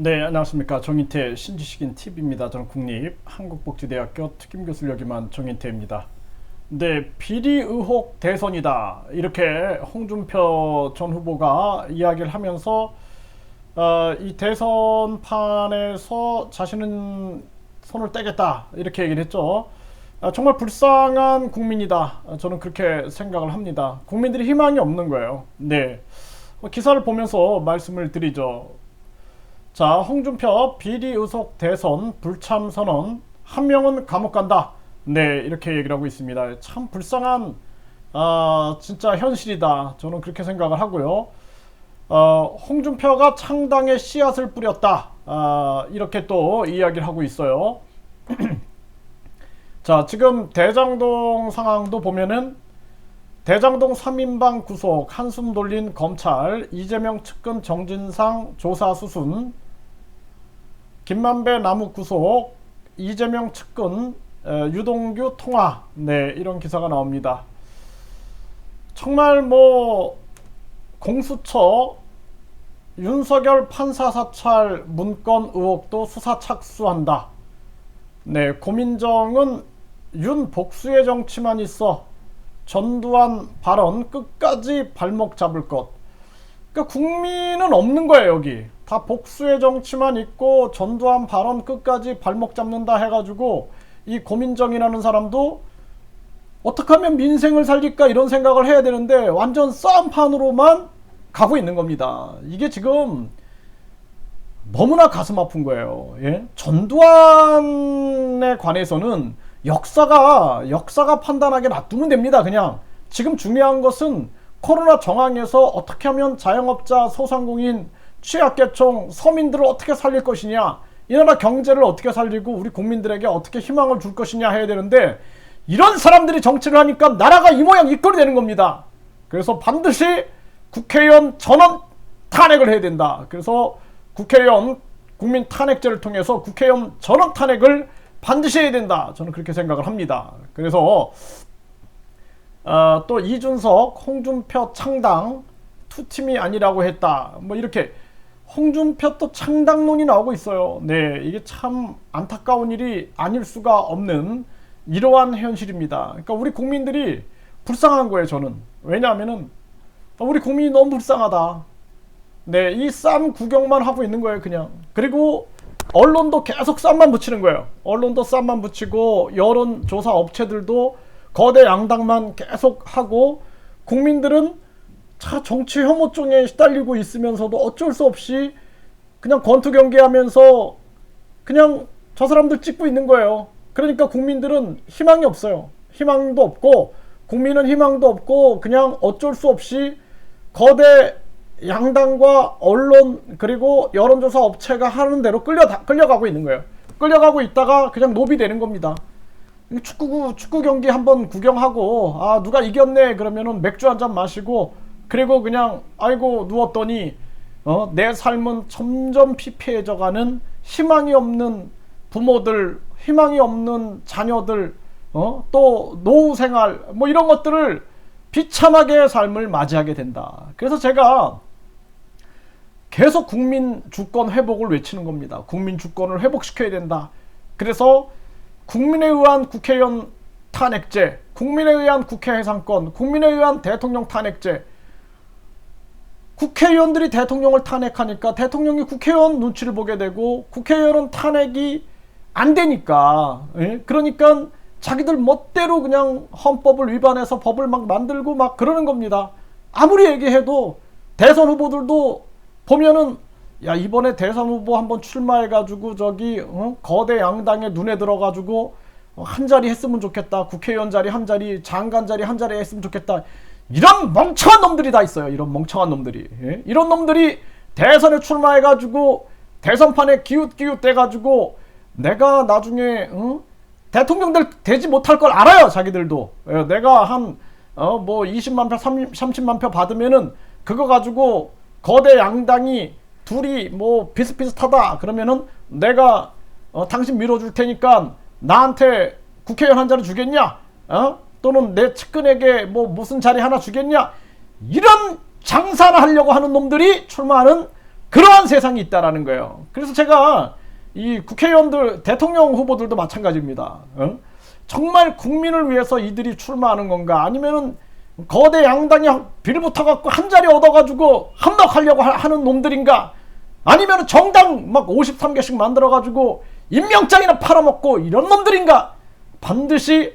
네, 안녕하십니까. 정인태 신지식인 TV입니다. 저는 국립한국복지대학교 특임교수를 역임한 정인태입니다. 네, 비리 의혹 대선이다. 이렇게 홍준표 전 후보가 이야기를 하면서 이 대선판에서 자신은 손을 떼겠다. 이렇게 얘기를 했죠. 정말 불쌍한 국민이다. 저는 그렇게 생각을 합니다. 국민들이 희망이 없는 거예요. 네, 기사를 보면서 말씀을 드리죠. 자, 홍준표 비리 의혹 대선 불참 선언, 한 명은 감옥 간다. 네, 이렇게 얘기를 하고 있습니다. 참 불쌍한 진짜 현실이다. 저는 그렇게 생각을 하고요. 홍준표가 창당에 씨앗을 뿌렸다. 이렇게 또 이야기를 하고 있어요. 자, 지금 대장동 상황도 보면은 대장동 3인방 구속 한숨 돌린 검찰, 이재명 측근 정진상 조사 수순, 김만배 남욱 구속, 이재명 측근 유동규 통화. 네, 이런 기사가 나옵니다. 정말 공수처 윤석열 판사 사찰 문건 의혹도 수사 착수한다. 네, 고민정은 윤 복수의 정치만 있어 전두환 발언 끝까지 발목 잡을 것. 그러니까 국민은 없는 거예요. 여기 다 복수의 정치만 있고 전두환 발언 끝까지 발목 잡는다 해가지고 이 고민정이라는 사람도 어떻게 하면 민생을 살릴까 이런 생각을 해야 되는데 완전 싸움판으로만 가고 있는 겁니다. 이게 지금 너무나 가슴 아픈 거예요. 예? 전두환에 관해서는 역사가 판단하게 놔두면 됩니다. 그냥 지금 중요한 것은 코로나 정황에서 어떻게 하면 자영업자, 소상공인, 취약계층, 서민들을 어떻게 살릴 것이냐, 이 나라 경제를 어떻게 살리고 우리 국민들에게 어떻게 희망을 줄 것이냐 해야 되는데 이런 사람들이 정치를 하니까 나라가 이 모양 이 꼴이 되는 겁니다. 그래서 반드시 국회의원 전원 탄핵을 해야 된다. 그래서 국회의원 국민 탄핵제를 통해서 국회의원 전원 탄핵을 반드시 해야 된다. 저는 그렇게 생각을 합니다. 그래서 또 이준석, 홍준표 창당 두 팀이 아니라고 했다. 이렇게 홍준표 또 창당론이 나오고 있어요. 네, 이게 참 안타까운 일이 아닐 수가 없는 이러한 현실입니다. 그러니까 우리 국민들이 불쌍한 거예요. 저는 왜냐하면은 우리 국민이 너무 불쌍하다. 네, 이 쌈 구경만 하고 있는 거예요. 그냥. 그리고 언론도 계속 쌈만 붙이는 거예요. 언론도 쌈만 붙이고 여론조사 업체들도 거대 양당만 계속 하고 국민들은 정치 혐오증에 시달리고 있으면서도 어쩔 수 없이 그냥 권투경기하면서 그냥 저 사람들 찍고 있는 거예요. 그러니까 국민들은 희망이 없어요. 희망도 없고 국민은 희망도 없고 그냥 어쩔 수 없이 거대 양당과 언론 그리고 여론조사 업체가 하는 대로 끌려가고 있는 거예요. 끌려가고 있다가 그냥 노비 되는 겁니다. 축구 경기 한번 구경하고 누가 이겼네 그러면은 맥주 한잔 마시고 그리고 그냥 아이고 누웠더니 내 삶은 점점 피폐해져가는 희망이 없는 부모들, 희망이 없는 자녀들, 또 노후 생활 이런 것들을 비참하게 삶을 맞이하게 된다. 그래서 제가 계속 국민 주권 회복을 외치는 겁니다. 국민 주권을 회복시켜야 된다. 그래서 국민에 의한 국회의원 탄핵제, 국민에 의한 국회 해산권, 국민에 의한 대통령 탄핵제. 국회의원들이 대통령을 탄핵하니까 대통령이 국회의원 눈치를 보게 되고 국회의원은 탄핵이 안 되니까, 그러니까 자기들 멋대로 그냥 헌법을 위반해서 법을 막 만들고 막 그러는 겁니다. 아무리 얘기해도 대선 후보들도 보면은 야 이번에 대선 후보 한번 출마해가지고 거대 양당의 눈에 들어가지고 한 자리 했으면 좋겠다. 국회의원 자리 한 자리, 장관 자리 한 자리 했으면 좋겠다. 이런 멍청한 놈들이 다 있어요. 이런 멍청한 놈들이. 이런 놈들이 대선에 출마해가지고 대선판에 기웃기웃대가지고 내가 나중에 대통령 되지 못할 걸 알아요. 자기들도. 내가 한 20만 표, 30만 표 받으면은 그거 가지고 거대 양당이 둘이 비슷비슷하다 그러면은 내가 당신 밀어줄 테니까 나한테 국회의원 한 자리 주겠냐? 또는 내 측근에게 무슨 자리 하나 주겠냐? 이런 장사를 하려고 하는 놈들이 출마하는 그러한 세상이 있다라는 거예요. 그래서 제가 이 국회의원들, 대통령 후보들도 마찬가지입니다. 정말 국민을 위해서 이들이 출마하는 건가, 아니면은 거대 양당이 빌붙어갖고 한 자리 얻어가지고 함덕하려고 하는 놈들인가, 아니면 정당 막 53개씩 만들어가지고 임명장이나 팔아먹고 이런 놈들인가. 반드시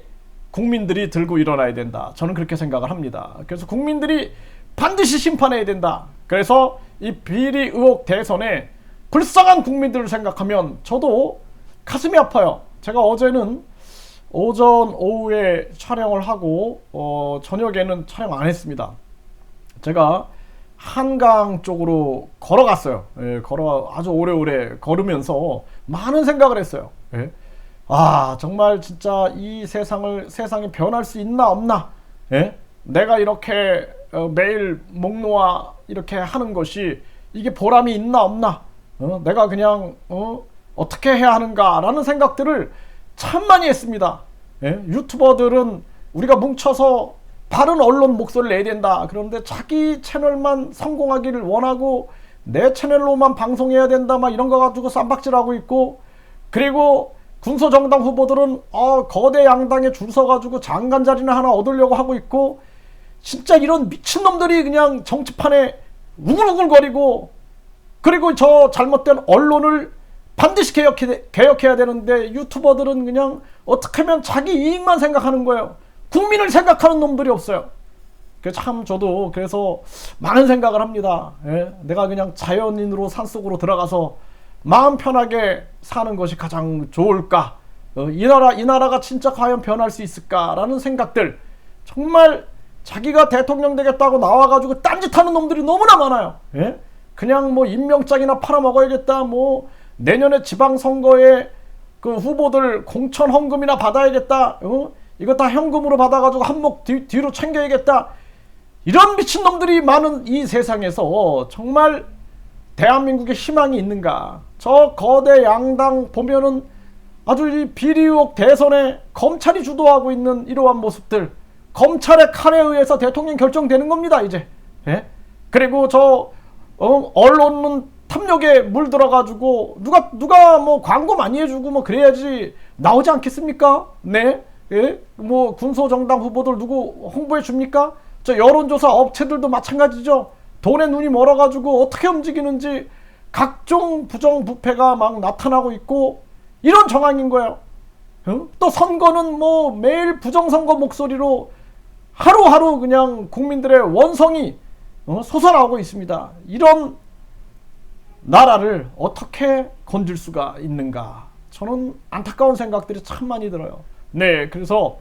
국민들이 들고 일어나야 된다. 저는 그렇게 생각을 합니다. 그래서 국민들이 반드시 심판해야 된다. 그래서 이 비리 의혹 대선에 불쌍한 국민들을 생각하면 저도 가슴이 아파요. 제가 어제는 오전 오후에 촬영을 하고 저녁에는 촬영 안 했습니다. 제가 한강 쪽으로 걸어갔어요. 예, 아주 오래오래 걸으면서 많은 생각을 했어요. 예. 아, 정말 진짜 이 세상이 변할 수 있나 없나. 예? 내가 이렇게 매일 목 놓아 이렇게 하는 것이 이게 보람이 있나 없나. 내가 그냥 어떻게 해야 하는가 라는 생각들을 참 많이 했습니다. 예? 유튜버들은 우리가 뭉쳐서 바른 언론 목소리를 내야 된다. 그런데 자기 채널만 성공하기를 원하고 내 채널로만 방송해야 된다. 막 이런 거 가지고 쌈박질하고 있고, 그리고 군소정당 후보들은 거대 양당에 줄 서가지고 장관 자리나 하나 얻으려고 하고 있고, 진짜 이런 미친놈들이 그냥 정치판에 우글우글거리고, 그리고 저 잘못된 언론을 반드시 개혁해야 되는데 유튜버들은 그냥 어떻게 하면 자기 이익만 생각하는 거예요. 국민을 생각하는 놈들이 없어요. 참 저도 그래서 많은 생각을 합니다. 예? 내가 그냥 자연인으로 산속으로 들어가서 마음 편하게 사는 것이 가장 좋을까? 이 나라가 진짜 과연 변할 수 있을까라는 생각들. 정말 자기가 대통령 되겠다고 나와가지고 딴짓하는 놈들이 너무나 많아요. 예? 그냥 뭐 임명장이나 팔아먹어야겠다. 뭐 내년에 지방선거에 그 후보들 공천 헌금이나 받아야겠다. 이거 다 현금으로 받아가지고 한몫 뒤로 챙겨야겠다. 이런 미친놈들이 많은 이 세상에서 정말 대한민국에 희망이 있는가? 저 거대 양당 보면은 아주 이 비리 의혹 대선에 검찰이 주도하고 있는 이러한 모습들, 검찰의 칼에 의해서 대통령 결정되는 겁니다 이제. 예? 그리고 저 언론은 탐욕에 물들어가지고 누가 뭐 광고 많이 해주고 뭐 그래야지 나오지 않겠습니까? 네. 예? 뭐 군소정당 후보들 누구 홍보해 줍니까? 저 여론조사 업체들도 마찬가지죠. 돈에 눈이 멀어가지고 어떻게 움직이는지 각종 부정부패가 막 나타나고 있고 이런 정황인 거예요. 또 선거는 뭐 매일 부정선거 목소리로 하루하루 그냥 국민들의 원성이 솟아나오고 있습니다. 이런 나라를 어떻게 건질 수가 있는가? 저는 안타까운 생각들이 참 많이 들어요. 네, 그래서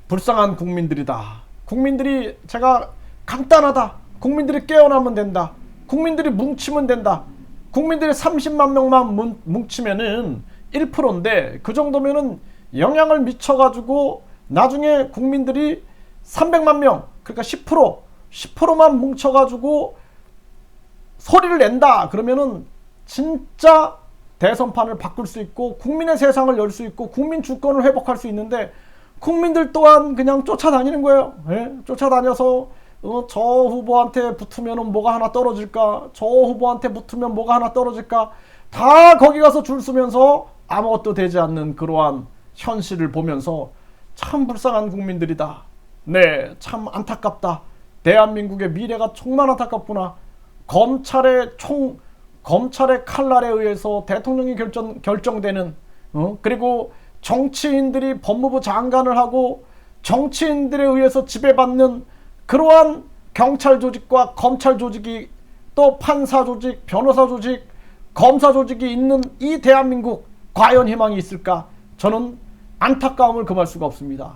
불쌍한 국민들이다. 국민들이, 제가 간단하다. 국민들이 깨어나면 된다. 국민들이 뭉치면 된다. 국민들이 30만 명만 뭉치면은 1%인데 그 정도면은 영향을 미쳐가지고 나중에 국민들이 300만 명, 그러니까 10%만 뭉쳐가지고 소리를 낸다. 그러면은 진짜 대선판을 바꿀 수 있고 국민의 세상을 열 수 있고 국민 주권을 회복할 수 있는데, 국민들 또한 그냥 쫓아다니는 거예요. 예? 쫓아다녀서 저 후보한테 붙으면 뭐가 하나 떨어질까, 저 후보한테 붙으면 뭐가 하나 떨어질까, 다 거기 가서 줄 서면서 아무것도 되지 않는 그러한 현실을 보면서 참 불쌍한 국민들이다. 네, 참 안타깝다. 대한민국의 미래가 정말 안타깝구나. 검찰의 칼날에 의해서 대통령이 결정되는, 그리고 정치인들이 법무부 장관을 하고 정치인들에 의해서 지배받는 그러한 경찰 조직과 검찰 조직이, 또 판사 조직, 변호사 조직, 검사 조직이 있는 이 대한민국, 과연 희망이 있을까? 저는 안타까움을 금할 수가 없습니다.